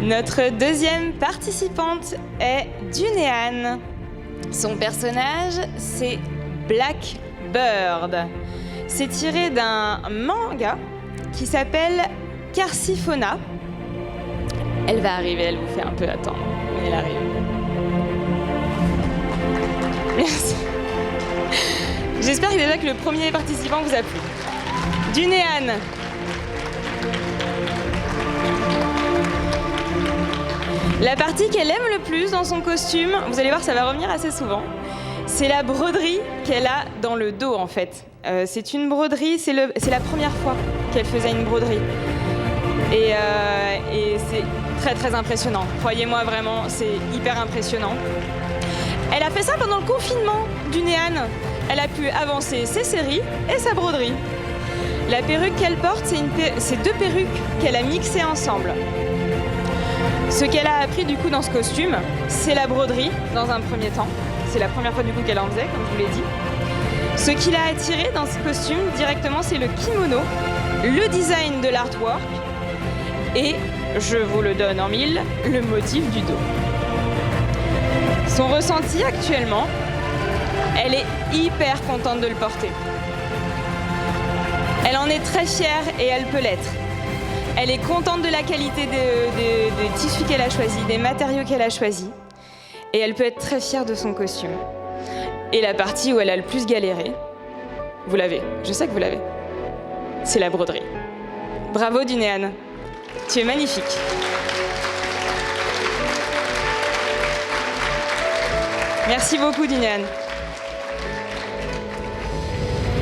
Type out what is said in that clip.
Notre deuxième participante est Dunéane. Son personnage, c'est Blackbird. C'est tiré d'un manga qui s'appelle Carciphona. Elle va arriver, elle vous fait un peu attendre, mais elle arrive. Merci. J'espère déjà que le premier participant vous a plu. Dunéane. La partie qu'elle aime le plus dans son costume, vous allez voir, ça va revenir assez souvent, c'est la broderie qu'elle a dans le dos, en fait. C'est une broderie, c'est la première fois qu'elle faisait une broderie. Et c'est très très impressionnant. Croyez-moi, vraiment, c'est hyper impressionnant. Elle a fait ça pendant le confinement, Dunéane. Elle a pu avancer ses séries et sa broderie. La perruque qu'elle porte, c'est deux perruques qu'elle a mixées ensemble. Ce qu'elle a appris du coup dans ce costume, c'est la broderie dans un premier temps. C'est la première fois du coup qu'elle en faisait, comme je vous l'ai dit. Ce qui l'a attirée dans ce costume directement, c'est le kimono, le design de l'artwork et, je vous le donne en mille, le motif du dos. Son ressenti actuellement, elle est hyper contente de le porter. Elle en est très fière et elle peut l'être. Elle est contente de la qualité des tissus qu'elle a choisis, des matériaux qu'elle a choisis. Et elle peut être très fière de son costume. Et la partie où elle a le plus galéré, vous l'avez, je sais que vous l'avez. C'est la broderie. Bravo Dunéane, tu es magnifique. Merci beaucoup Dunéane.